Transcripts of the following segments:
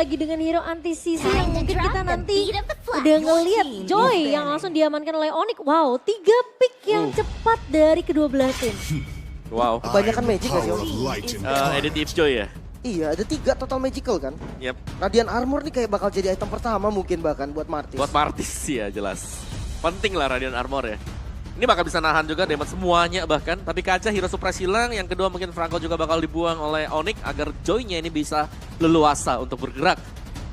lagi dengan hero anti sisi yang mungkin kita nanti udah ngeliat Joy yang langsung diamankan oleh Onyx. Wow, 3 pick yang cepat dari kedua belah tim. Wow. Kebanyakan magic gak sih Om? Edit Tips Joy ya? Iya, ada 3 total magical kan. Yep. Radiant Armor nih kayak bakal jadi item pertama mungkin bahkan buat Martis. Buat Martis ya jelas. Penting lah Radiant Armor ya. Ini bakal bisa nahan juga damage semuanya bahkan. Tapi kaca hero suppress hilang. Yang kedua mungkin Franco juga bakal dibuang oleh Onyx agar Joy-nya ini bisa leluasa untuk bergerak.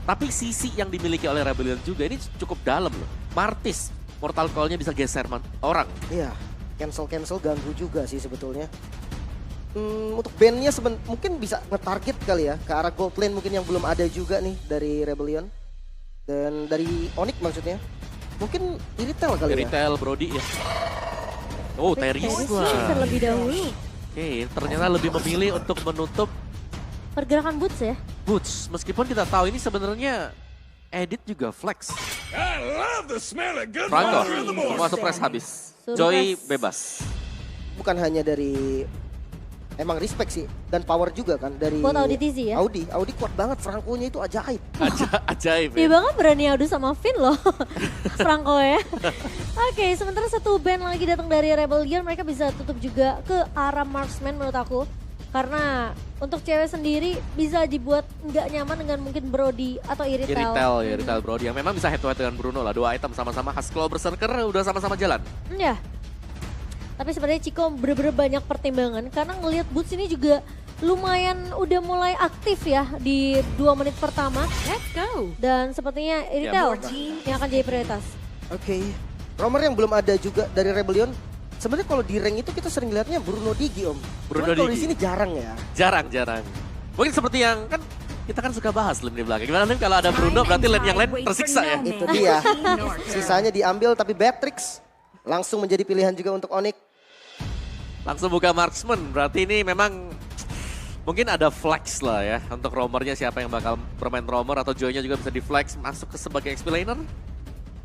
Tapi sisi yang dimiliki oleh Rebellion juga ini cukup dalam loh. Martis, Mortal Coil-nya bisa geser orang. Iya, cancel ganggu juga sih sebetulnya. Untuk bandnya mungkin bisa nge-target kali ya. Ke arah gold lane mungkin yang belum ada juga nih dari Rebellion. Dan dari Onyx maksudnya. Mungkin Iritel kali ya. Iritel, Brody ya. Oh, Terisla. Terlebih dahulu. Oke, ternyata lebih memilih untuk menutup Pergerakan Boots ya. Boots. Meskipun kita tahu ini sebenarnya Edit juga flex. Franco, semua surprise habis. Joy bebas. Bukan hanya dari emang respect sih dan power juga kan dari Buat Audi TZ ya? Audi kuat banget, Franco-nya itu ajaib. Ajaib Dia ya. bahkan berani adu sama Finn loh, Franco ya. Oke, sementara satu band lagi datang dari Rebellion, mereka bisa tutup juga ke arah Marksman menurut aku. Karena untuk cewek sendiri bisa dibuat nggak nyaman dengan mungkin Brody atau Iritel. Iritel Brody yang memang bisa head to head dengan Bruno lah. 2 item sama-sama khas Claw Berserker udah sama-sama jalan. Ya. Tapi sebenarnya Chico bener-bener banyak pertimbangan karena ngelihat Boots ini juga lumayan udah mulai aktif ya di 2 menit pertama. Let's go. Dan sepertinya Iritel yang akan jadi prioritas. Oke. Romer yang belum ada juga dari Rebellion. Sebenarnya kalau di rank itu kita sering lihatnya Bruno Digi Om. Bruno Kalau di Digi. sini jarang ya. Jarang. Mungkin seperti yang kan kita kan suka bahas lane di belakang. Gimana nih kalau ada Bruno berarti lane yang lain tersiksa ya. Itu dia. Sisanya diambil tapi Beatrix langsung menjadi pilihan juga untuk Onyx. Langsung buka marksman, berarti ini memang mungkin ada flex lah ya untuk roamernya siapa yang bakal bermain roamer atau Joy-nya juga bisa di flex masuk ke sebagai XP laner.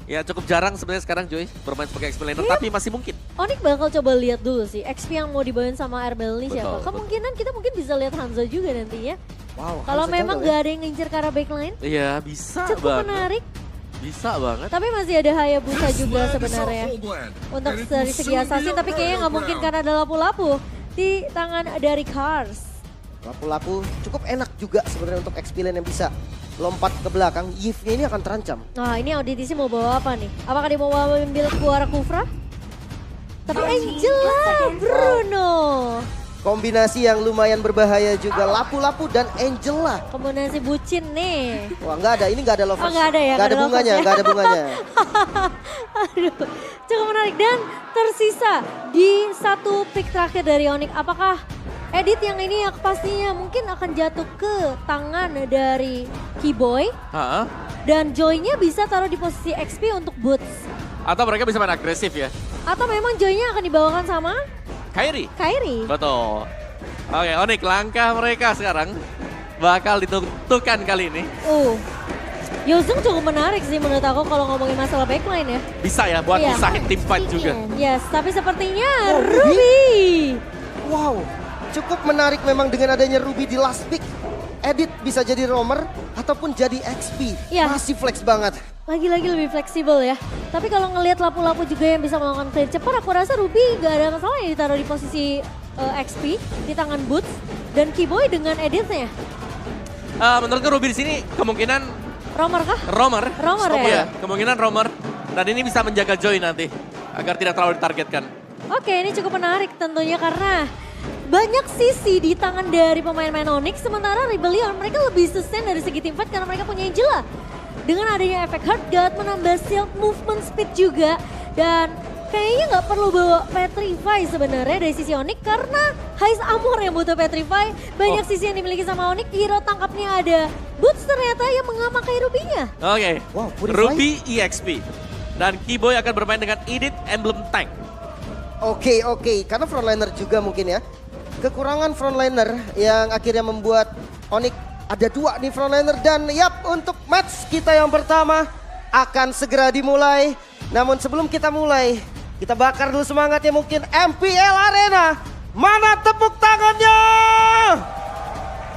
Ya cukup jarang sebenarnya sekarang Joy bermain sebagai XP laner tapi masih mungkin. Onyx bakal coba lihat dulu sih XP yang mau dibawain sama Arbel ini siapa. Kemungkinan kita mungkin bisa lihat Hanzo juga nantinya. Wow. Kalau Hanzo memang jungle gak ada yang ngincer ke arah backline, Iya bisa cukup banget. menarik. Bisa banget. Tapi masih ada Hayabusa juga sebenarnya untuk dari segi assassin, tapi kayaknya nggak mungkin karena ada lapu-lapu di tangan dari Cars. Lapu-lapu cukup enak juga sebenarnya untuk XP lane yang bisa lompat ke belakang. Yves-nya ini akan terancam. Nah ini Auditisi mau bawa apa nih? Apakah dia mau bawa ambil Kuara Kufra? Tapi Angela, Bruno. Kombinasi yang lumayan berbahaya juga. Lapu-lapu dan Angela. Kombinasi bucin nih. Wah nggak ada, ini nggak ada lovers. Oh, nggak ada ya, Nggak ada lovers bunganya, ya. nggak ada bunganya. Aduh, cukup menarik. Dan tersisa di satu pick terakhir dari Onyx. Apakah Edit yang ini yang pastinya mungkin akan jatuh ke tangan dari Keyboy. Ha-ha. Dan Joy-nya bisa taruh di posisi XP untuk Boots. Atau mereka bisa main agresif ya. Atau memang Joy-nya akan dibawakan sama Kairi. Kairi. Betul. Oke Onyx langkah mereka sekarang bakal ditentukan kali ini. Yozung cukup menarik sih menurut aku kalau ngomongin masalah backline ya. Bisa ya buat Iya. usahin tim fight juga. Yes, tapi sepertinya Ruby. Wow, cukup menarik memang dengan adanya Ruby di last pick. Edit bisa jadi roamer ataupun jadi XP. Iya. Masih flex banget. Lagi-lagi lebih fleksibel ya. Tapi kalau ngelihat lapu-lapu juga yang bisa melakukan clear cepat, aku rasa Ruby gak ada masalah ya ditaruh di posisi XP di tangan Boots dan Keyboy dengan editnya. Menurutku Ruby di sini kemungkinan Romer kah? roamer. Roamer Stop ya? kemungkinan roamer. Dan ini bisa menjaga Joy nanti agar tidak terlalu ditargetkan. Oke, ini cukup menarik tentunya karena banyak sisi di tangan dari pemain-pemain Onyx, sementara Rebellion mereka lebih sustain dari segi team fight karena mereka punya Angela. Dengan adanya efek Hard Guard menambah shield movement speed juga, dan kayaknya nggak perlu bawa Petrify sebenarnya dari sisi Onyx karena Heist Armor yang butuh Petrify. Banyak sisi yang dimiliki sama Onyx, hero tangkapnya ada Boots ternyata yang mengamakai Ruby-nya. Oke, Wow, Purify. Ruby EXP. Dan Keyboy akan bermain dengan Edit Emblem Tank. Oke, karena frontliner juga mungkin ya. Kekurangan frontliner yang akhirnya membuat Onyx ada 2 nih frontliner. Dan yap, untuk match kita yang pertama akan segera dimulai. Namun sebelum kita mulai, kita bakar dulu semangatnya mungkin MPL Arena. Mana tepuk tangannya?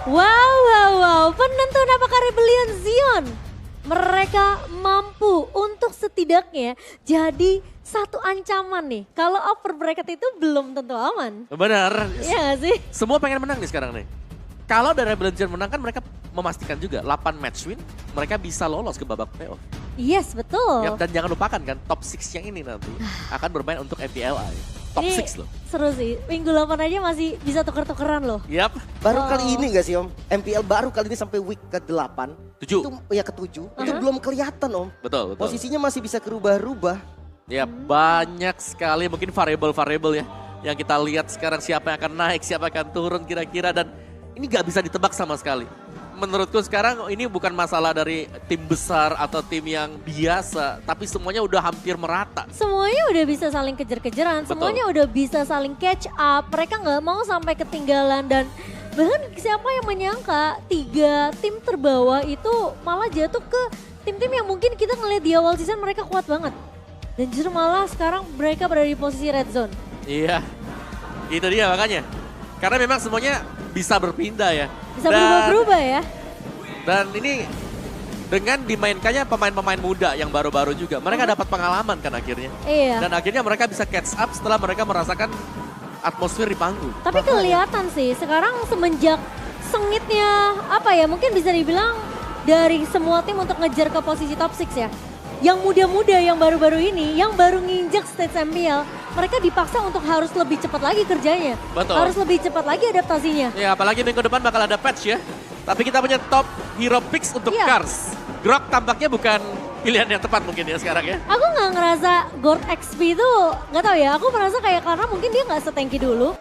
Wow. Penentuan apakah Rebellion Zion? Mereka mampu untuk setidaknya jadi satu ancaman nih. Kalau over bracket itu belum tentu aman. Benar. Iya gak sih? Semua pengen menang nih sekarang nih. Kalau dari Rebellion Zion menang kan mereka memastikan juga 8 match win. Mereka bisa lolos ke babak playoff. Yes, betul. Yap, dan jangan lupakan kan top 6 yang ini nanti akan bermain untuk MPLI. Top Ini 6 loh. seru sih. Minggu 8 aja masih bisa tuker-tukeran loh. Yap. Baru Oh. kali ini gak sih Om? MPL baru kali ini sampai week ke-8. 7. Itu ya ke-7. Itu belum kelihatan Om. Betul. Posisinya masih bisa kerubah-rubah. Ya banyak sekali mungkin variabel-variabel ya. Yang kita lihat sekarang siapa yang akan naik, siapa yang akan turun kira-kira. Dan ini gak bisa ditebak sama sekali. Menurutku sekarang ini bukan masalah dari tim besar atau tim yang biasa. Tapi semuanya udah hampir merata. Semuanya udah bisa saling kejar-kejaran, Betul. semuanya udah bisa saling catch up. Mereka nggak mau sampai ketinggalan dan bahkan siapa yang menyangka 3 tim terbawah itu malah jatuh ke tim-tim yang mungkin kita ngeliat di awal season mereka kuat banget. Dan justru malah sekarang mereka berada di posisi red zone. Iya, itu dia makanya. Karena memang semuanya bisa berpindah ya. Bisa berubah-berubah ya. Dan ini dengan dimainkannya pemain-pemain muda yang baru-baru juga. Mereka dapat pengalaman kan akhirnya. Iya. Dan akhirnya mereka bisa catch up setelah mereka merasakan atmosfer di panggung. Tapi kelihatan sih sekarang semenjak sengitnya apa ya mungkin bisa dibilang dari semua tim untuk ngejar ke posisi top 6 ya. Yang muda-muda yang baru-baru ini, yang baru nginjek stage MPL, mereka dipaksa untuk harus lebih cepat lagi kerjanya. Betul. Harus lebih cepat lagi adaptasinya. Ya apalagi minggu depan bakal ada patch ya. Tapi kita punya top hero picks untuk Iya. Cars. Grok tampaknya bukan pilihan yang tepat mungkin ya sekarang ya. Aku nggak ngerasa Gord XP itu, nggak tahu ya, aku merasa kayak karena mungkin dia nggak setanky dulu.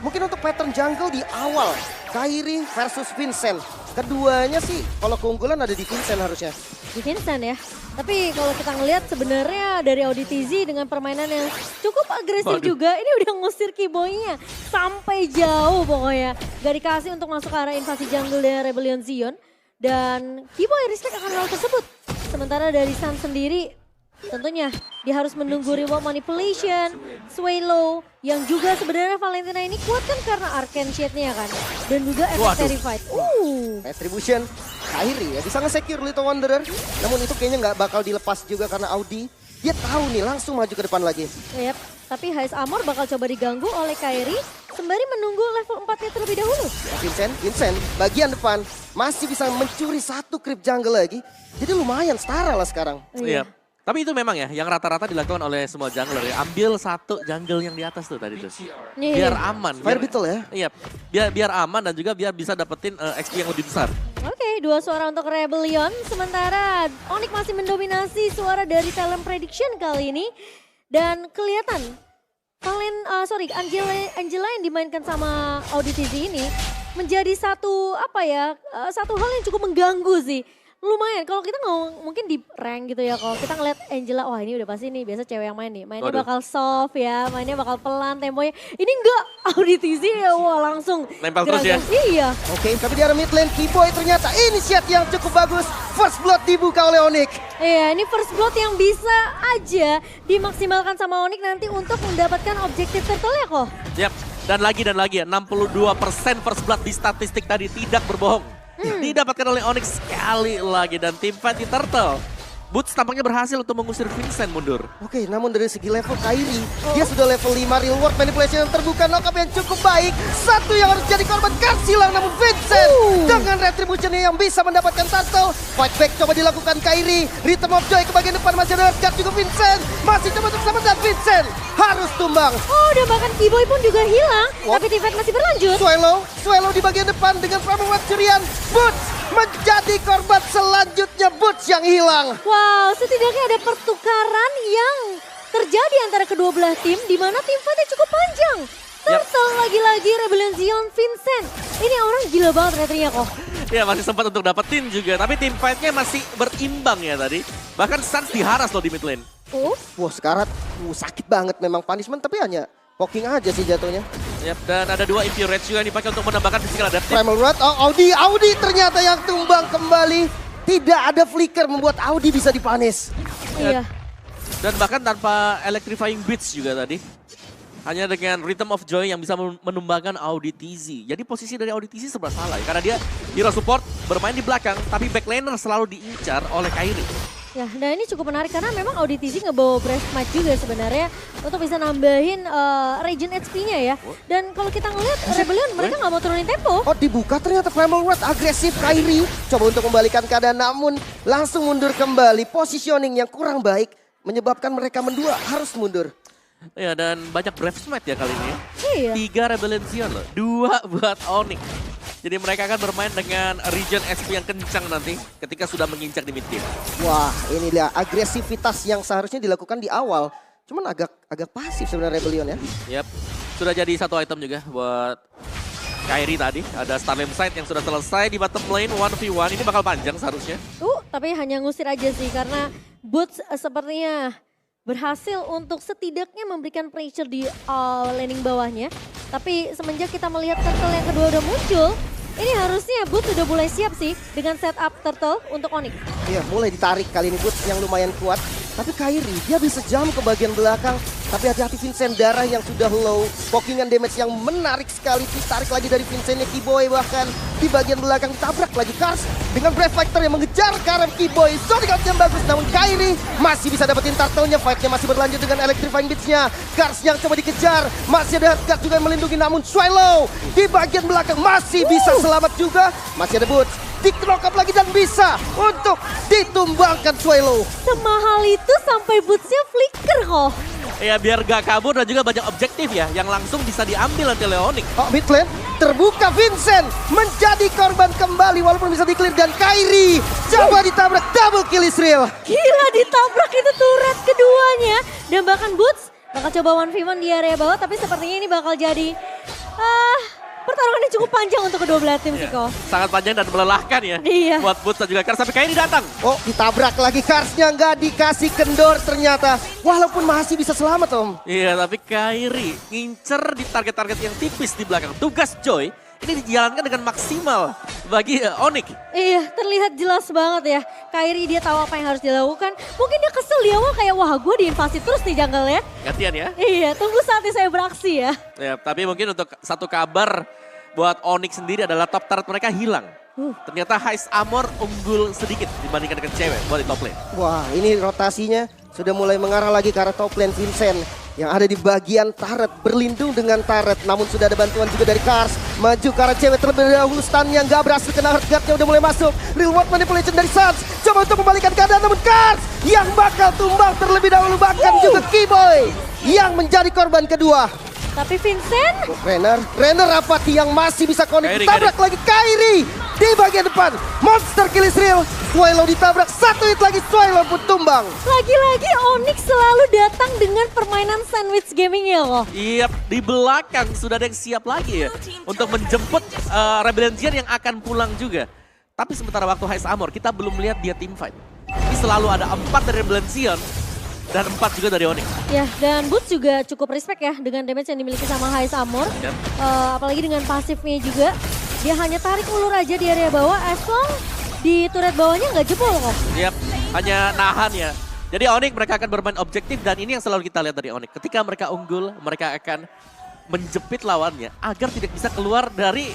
Mungkin untuk pattern jungle di awal. Kairi versus Vincent. Keduanya sih kalau keunggulan ada di Vincent harusnya. Di Vincent ya. Tapi kalau kita ngelihat sebenarnya dari Auditizi dengan permainan yang cukup agresif Waduh. juga. Ini udah ngusir Kiboy-nya sampai jauh pokoknya. Gak dikasih untuk masuk ke arah invasi jungle dari Rebellion Zion. Dan Kiboy respect akan hal tersebut. Sementara dari Sun sendiri tentunya dia harus menunggu reward manipulation, sway low, yang juga sebenarnya Valentina ini kuat kan karena Arcane Shade-nya kan. Dan juga efek Waduh. Terrified. Retribution, Kairi ya bisa nge-secure Little Wanderer. Namun itu kayaknya nggak bakal dilepas juga karena Audi. Dia tahu nih langsung maju ke depan lagi. Yep. Tapi Highest Armor bakal coba diganggu oleh Kairi sembari menunggu level 4-nya terlebih dahulu. Vincent bagian depan masih bisa mencuri 1 creep jungle lagi. Jadi lumayan setara lah sekarang. Iya. Tapi itu memang ya yang rata-rata dilakukan oleh semua jungler ya. Ambil 1 jungle yang di atas tuh tadi tuh. Iya. Biar aman. Fire Beetle ya. Iya, biar aman dan juga biar bisa dapetin XP yang lebih besar. Oke, 2 suara untuk Rebellion. Sementara Onyx masih mendominasi suara dari talent prediction kali ini. Dan kelihatan Angela yang dimainkan sama Auditizi ini menjadi satu satu hal yang cukup mengganggu sih. Lumayan kalau kita ngomong mungkin di rank gitu ya, kalau kita ngeliat Angela, wah ini udah pasti nih biasa cewek yang main nih, mainnya Waduh. bakal soft ya, mainnya bakal pelan temponya. Ini enggak, Auditizi ya wah langsung Nempel terus ya? Iya. Oke, tapi di arah mid lane Kiboy ternyata inisiat yang cukup bagus. First blood dibuka oleh Onyx. Iya, ini first blood yang bisa aja dimaksimalkan sama Onyx nanti untuk mendapatkan objektif turtle-nya kok. Yap, dan lagi ya 62% first blood di statistik tadi tidak berbohong. Didapatkan oleh Onyx sekali lagi dan tim fight di Turtle. Boots tampaknya berhasil untuk mengusir Vincent mundur. Oke, namun dari segi level Kairi, dia sudah level 5 real world manipulation yang terbuka, knock-up yang cukup baik. Satu yang harus jadi korban Karsilang, namun Vincent dengan retribution yang bisa mendapatkan turtle. Fight back coba dilakukan Kairi, Rhythm of Joy ke bagian depan masih ada guard juga Vincent. Masih coba untuk selamatkan Vincent, harus tumbang. Oh, dan bahkan Kiboy pun juga hilang, What? tapi tim fight masih berlanjut. Swallow di bagian depan dengan Framework curian. Boots menjadi korban selanjutnya, Boots yang hilang. Wow, setidaknya ada pertukaran yang terjadi antara kedua belah tim di mana tim fightnya cukup panjang. Turtle lagi-lagi Rebellion Zion Vincent. Ini orang gila banget retrinya kok. Ya masih sempat untuk dapetin juga, tapi tim fight-nya masih berimbang ya tadi. Bahkan Suns diharas loh di mid lane. Wah, sekarat sakit banget memang punishment, tapi hanya poking aja sih jatuhnya. Yap, dan ada 2 Infuriate juga yang dipakai untuk menambahkan physical adaptive. Primal Rod, Audi ternyata yang tumbang kembali. Tidak ada flicker membuat Audi bisa dipanis. Iya. Dan bahkan tanpa electrifying beats juga tadi. Hanya dengan Rhythm of Joy yang bisa menumbangkan Auditizi. Jadi posisi dari Auditizi serba salah ya. Karena dia hero support bermain di belakang, tapi backlaner selalu diincar oleh Kairi. Ya, nah ini cukup menarik karena memang Auditizi ngebawa Breath Might juga sebenarnya untuk bisa nambahin regen HP-nya ya. Dan kalau kita ngeliat Rebellion mereka nggak mau turunin tempo. Oh dibuka ternyata Flammable Wrath agresif Kairi. Coba untuk membalikan keadaan namun langsung mundur kembali. Positioning yang kurang baik menyebabkan mereka mendua harus mundur. Ya dan banyak Breath Smite ya kali ini. Iya. 3 Rebellion Sion loh, 2 buat Onyx. Jadi mereka akan bermain dengan regen SP yang kencang nanti ketika sudah menginjak di mid game. Wah ini dia agresivitas yang seharusnya dilakukan di awal. Cuman agak pasif sebenarnya Rebellion ya. Yap, sudah jadi satu item juga buat Kairi tadi. Ada Starlim Sight yang sudah selesai di bottom lane 1v1. Ini bakal panjang seharusnya. Tapi hanya ngusir aja sih karena Boots sepertinya berhasil untuk setidaknya memberikan pressure di laning bawahnya. Tapi semenjak kita melihat turtle yang kedua udah muncul, ini harusnya Boots sudah mulai siap sih dengan setup turtle untuk Onyx. Iya mulai ditarik kali ini Boots yang lumayan kuat. Tapi Kairi dia bisa jam ke bagian belakang. Tapi hati-hati Vincent darah yang sudah low. Pokingan damage yang menarik sekali. Ditarik lagi dari Vincentnya Kiboy bahkan. Di bagian belakang tabrak lagi Kars. Dengan Brave Factor yang mengejar ke arah Kiboy. Zodiac yang bagus namun Kairi masih bisa dapetin turtle-nya. Fight-nya masih berlanjut dengan Electrifying Beats-nya. Kars yang coba dikejar. Masih ada Hardguard juga yang melindungi namun Swallow. Di bagian belakang masih bisa selamat juga. Masih ada Boots. Di-knock up lagi dan bisa untuk ditumbangkan Swallow. Semahal itu sampai Boots-nya flicker kok. Ya biar gak kabur dan juga banyak objektif ya yang langsung bisa diambil nanti oleh Onyx. Oh mid lane terbuka Vincent menjadi korban kembali walaupun bisa di-clear dan Kairi coba ditabrak double kill Israel. Gila ditabrak itu turret keduanya. Dan bahkan Boots bakal coba 1v1 di area bawah tapi sepertinya ini bakal jadi pertarungannya cukup panjang untuk kedua belah tim sih kok. Sangat panjang dan melelahkan ya. Iya. Buat Boots dan juga Kars sampai Kairi datang. Oh ditabrak lagi Karsnya nggak dikasih kendor ternyata. Walaupun masih bisa selamat Om. Iya tapi Kairi ngincer di target-target yang tipis di belakang. Tugas Joy ini dijalankan dengan maksimal bagi Onyx. Iya terlihat jelas banget ya. Kairi dia tahu apa yang harus dilakukan. Mungkin dia kesel di awal kayak wah gue diinvasi terus nih jungle ya. Gantian ya. Iya tunggu saatnya saya beraksi ya. Ya tapi mungkin untuk satu kabar buat Onyx sendiri adalah top turret mereka hilang. Ternyata Heist Armor unggul sedikit dibandingkan dengan cewek buat di top lane. Wah ini rotasinya sudah mulai mengarah lagi ke arah top lane Vincent. Yang ada di bagian turret berlindung dengan turret. Namun sudah ada bantuan juga dari Kars. Maju ke arah cewek terlebih dahulu stun-nya nggak berhasil kena Hardguard-nya udah mulai masuk. Real world manipulation dari Sans. Coba untuk membalikan keadaan namun Kars yang bakal tumbang terlebih dahulu. Bahkan juga Kiboy yang menjadi korban kedua. Tapi Vincent. Renner Rapati yang masih bisa connect. Kairi, Tabrak lagi Kairi di bagian depan. Monster kill Israel. Swallow ditabrak. Satu hit lagi Swallow pun tumbang. Lagi-lagi Onyx selalu datang dengan permainan sandwich gaming ya kok. Iya, di belakang sudah ada yang siap lagi ya untuk menjemput Rebellion Sion yang akan pulang juga. Tapi sementara waktu Heist Armor kita belum lihat dia team fight. Ini selalu ada 4 dari Rebellion Sion dan 4 juga dari Onyx. Ya dan Boots juga cukup respect ya dengan damage yang dimiliki sama Heist Armor. Yep. Apalagi dengan pasifnya juga. Dia hanya tarik ulur aja di area bawah as long di turret bawahnya nggak jebol kok. Yap, hanya nahan ya. Jadi Onyx mereka akan bermain objektif dan ini yang selalu kita lihat dari Onyx. Ketika mereka unggul, mereka akan menjepit lawannya agar tidak bisa keluar dari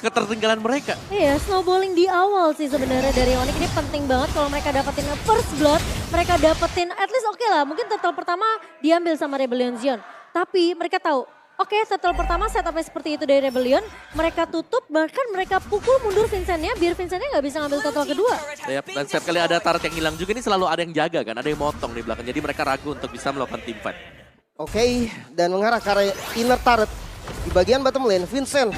ketertinggalan mereka. Iya, snowballing di awal sih sebenarnya dari Onyx ini penting banget kalau mereka dapetin first blood, mereka dapetin at least oke lah, mungkin turtle pertama diambil sama Rebellion Sion. Tapi mereka tahu, oke, turtle pertama setupnya seperti itu dari Rebellion, mereka tutup bahkan mereka pukul mundur Vincentnya biar Vincentnya nggak bisa ngambil turtle kedua. Yap, dan setiap kali ada turret yang hilang juga ini selalu ada yang jaga kan, ada yang motong di belakang. Jadi mereka ragu untuk bisa melakukan team fight. Oke, dan mengarah ke arah inner turret di bagian bottom lane Vincent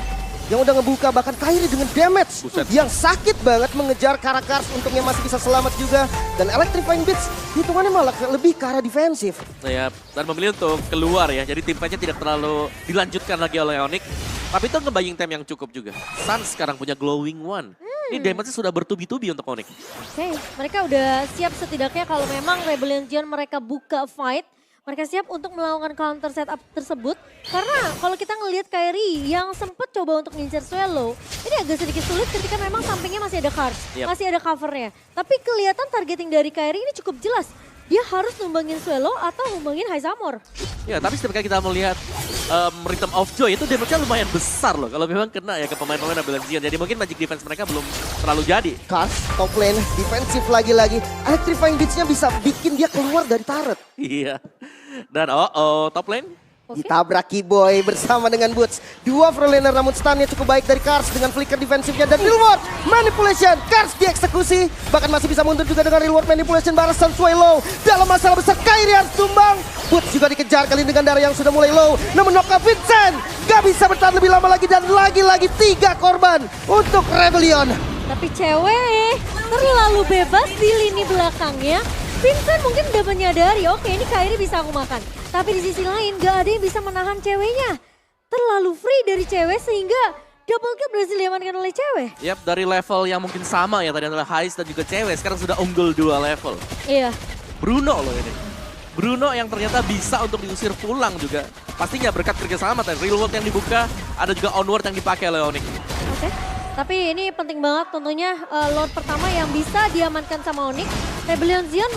yang udah ngebuka bahkan Kairi dengan damage yang sakit banget mengejar Karakars untuk yang masih bisa selamat juga. Dan Electrifying Beats hitungannya malah lebih ke arah defensif. Nah ya, dan memilih untuk keluar ya, jadi tim fightnya tidak terlalu dilanjutkan lagi oleh Onyx. Tapi itu nge-buying time yang cukup juga. Sans sekarang punya Glowing One. Ini damage-nya sudah bertubi-tubi untuk Onyx. Oke, mereka udah siap setidaknya kalau memang Rebellion Sion mereka buka fight. Mereka siap untuk melakukan counter setup tersebut. Karena kalau kita ngelihat Kairi yang sempat coba untuk ngincer Swallow. Ini agak sedikit sulit ketika memang sampingnya masih ada Kars. Masih ada covernya. Tapi kelihatan targeting dari Kairi ini cukup jelas. Dia harus numbangin Swallow atau numbangin Heist Armor. Ya, tapi ketika kita melihat Rhythm of Joy itu damage-nya lumayan besar loh. Kalau memang kena ya ke pemain-pemain Rebellion Zion. Jadi mungkin Magic Defense mereka belum terlalu jadi. Cars, top lane, defensif lagi-lagi. Electrifying Beats-nya bisa bikin dia keluar dari turret. Iya. Dan top lane. Oke. Ditabrak Keyboy bersama dengan Boots. Dua frontlaner namun stunnya cukup baik dari Cars dengan flicker defensifnya dan reward manipulation. Cars dieksekusi. Bahkan masih bisa mundur juga dengan reward manipulation balasan Sway low. Dalam masalah besar Kairi harus tumbang. Boots juga dikejar kali dengan darah yang sudah mulai low. Namun Noka Vincent gak bisa bertahan lebih lama lagi dan lagi-lagi 3 korban untuk Rebellion. Tapi cewek terlalu bebas di lini belakangnya. Vincent mungkin udah menyadari, oke ini Kairi bisa aku makan. Tapi di sisi lain gak ada yang bisa menahan ceweknya. Terlalu free dari cewek sehingga double kill berhasil diamankan oleh cewek. Yap, dari level yang mungkin sama ya tadi adalah Heist dan juga cewek. Sekarang sudah unggul 2 level. Iya. Bruno loh ini. Bruno yang ternyata bisa untuk diusir pulang juga. Pastinya berkat kerjasama tadi. Real world yang dibuka, ada juga onward yang dipakai oleh Onyx. Oke. Tapi ini penting banget tentunya Lord pertama yang bisa diamankan sama Onyx. Rebellion Zion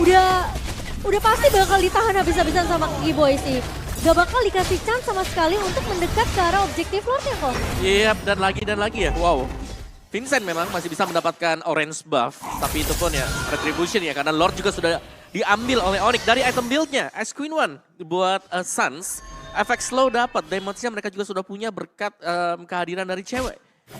udah pasti bakal ditahan habis-habisan sama Keyboy sih. Gak bakal dikasih chance sama sekali untuk mendekat ke arah objektif Lordnya kok. Iya, dan lagi ya. Wow. Vincent memang masih bisa mendapatkan orange buff. Tapi itu pun ya retribution ya. Karena Lord juga sudah diambil oleh Onyx dari item build-nya. As Queen One buat Suns. Efek slow dapat. Damage-nya mereka juga sudah punya berkat kehadiran dari cewek.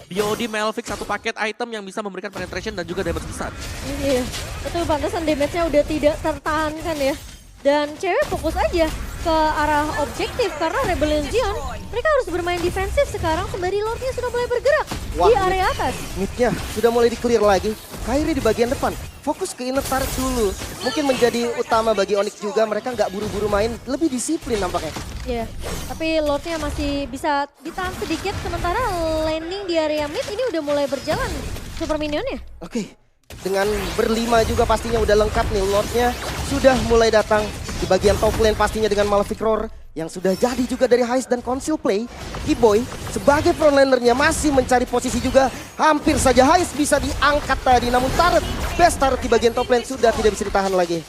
DOD Malphite satu paket item yang bisa memberikan penetration dan juga damage besar. Iya, betul pantesan damage-nya udah tidak tertahankan ya. Dan cewek fokus aja ke arah objektif karena Rebellion Zion mereka harus bermain defensif sekarang sembari Lordnya sudah mulai bergerak di area atas. Mid-nya sudah mulai di-clear lagi. Kairi di bagian depan. Fokus ke inner turret dulu. Mungkin menjadi utama bagi Onyx juga. Mereka nggak buru-buru main. Lebih disiplin nampaknya. Iya, tapi Lordnya masih bisa ditahan sedikit. Sementara landing di area mid ini udah mulai berjalan super minionnya. Oke. Dengan berlima juga pastinya udah lengkap nih. Lordnya sudah mulai datang. Di bagian top lane pastinya dengan Malefic Roar. Yang sudah jadi juga dari Heist dan Conceal Play. Keyboy sebagai frontlanernya masih mencari posisi juga. Hampir saja Heist bisa diangkat tadi. Namun turret, best turret di bagian top lane sudah tidak bisa ditahan lagi.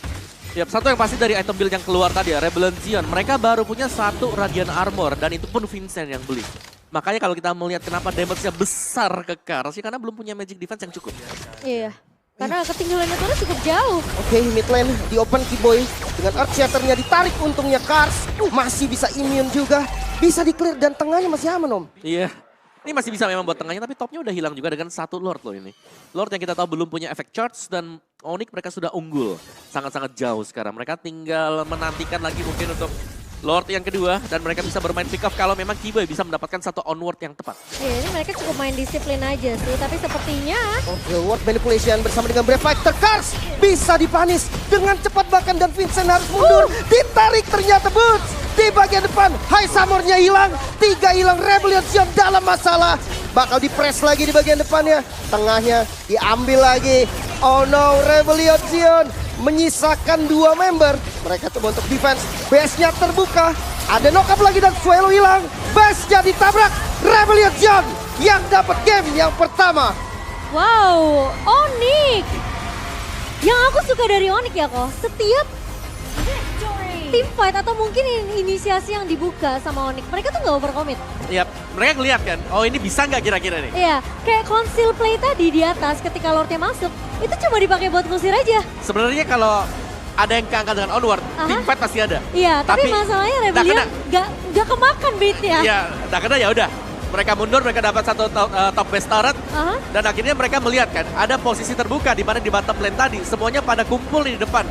Yap, satu yang pasti dari item build yang keluar tadi ya, Rebellion Zion. Mereka baru punya 1 Radiant Armor dan itu pun Vincent yang beli. Makanya kalau kita melihat kenapa damage-nya besar ke Cars, karena belum punya magic defense yang cukup. Iya, karena ketinggalannya tuh cukup jauh. Oke, mid lane di open Keyboy. Dengan Earth Shatternya ditarik untungnya Cars. Masih bisa immune juga. Bisa di-clear dan tengahnya masih aman om. Iya. Ini masih bisa memang buat tengahnya, tapi topnya udah hilang juga dengan 1 Lord loh ini. Lord yang kita tahu belum punya efek charge dan Onyx mereka sudah unggul. Sangat-sangat jauh sekarang. Mereka tinggal menantikan lagi mungkin untuk Lord yang kedua dan mereka bisa bermain pick off kalau memang Keyboy bisa mendapatkan 1 onward yang tepat. Iya, ini mereka cukup main disiplin aja sih, tapi sepertinya Oke, ward manipulation bersama dengan Brave Fighter. Cars bisa dipanis dengan cepat bahkan dan Vincent harus mundur. Ditarik ternyata Boots di bagian depan. High Summernya hilang. 3 hilang. Rebellion Zion dalam masalah. Bakal di-press lagi di bagian depannya. Tengahnya diambil lagi. Oh no, Rebellion Zion menyisakan 2 member. Mereka coba untuk defense. Base-nya terbuka. Ada knock up lagi dan Swallow hilang. Base-nya ditabrak. Rebellion Zion yang dapat game yang pertama. wow, Onyx. Yang aku suka dari Onyx ya kok, setiap team fight atau mungkin inisiasi yang dibuka sama Onyx, mereka tuh nggak overcommit. Yap, mereka ngeliat kan, oh ini bisa nggak kira-kira nih? Iya, kayak conceal play tadi di atas ketika Lordnya masuk, itu cuma dipakai buat ngusir aja. Sebenarnya kalau ada yang keangkat dengan onward, team fight pasti ada. Iya, tapi masalahnya Rebellion nggak kemakan beatnya. Iya, nah karena ya udah. Mereka mundur, mereka dapat 1 top base turret. Dan akhirnya mereka melihat kan, ada posisi terbuka di mana di bottom lane tadi. Semuanya pada kumpul di depan.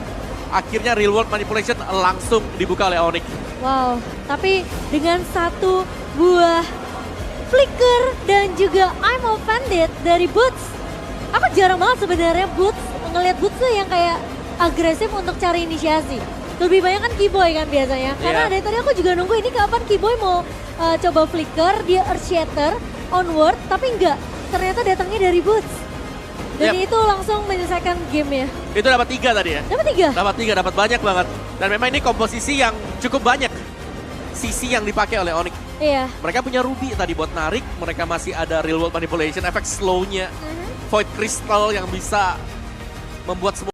Akhirnya real world manipulation langsung dibuka oleh Onyx. Wow, tapi dengan 1 buah flicker dan juga I'm offended dari Boots. Aku jarang banget sebenarnya ngelihat Boots tuh yang kayak agresif untuk cari inisiasi. Lebih banyak kan Keyboy kan biasanya. Karena dari tadi aku juga nunggu ini kapan Keyboy mau coba flicker, dia Earth Shatter, onward, tapi enggak. Ternyata datangnya dari Boots. Dan itu langsung menyelesaikan game ya. Itu dapat 3 tadi ya? Dapat 3? Dapat 3, dapat banyak banget. Dan memang ini komposisi yang cukup banyak. Sisi yang dipakai oleh Onyx. Iya. Mereka punya Ruby tadi buat narik. Mereka masih ada real world manipulation, efek slow-nya. Void Crystal yang bisa membuat semua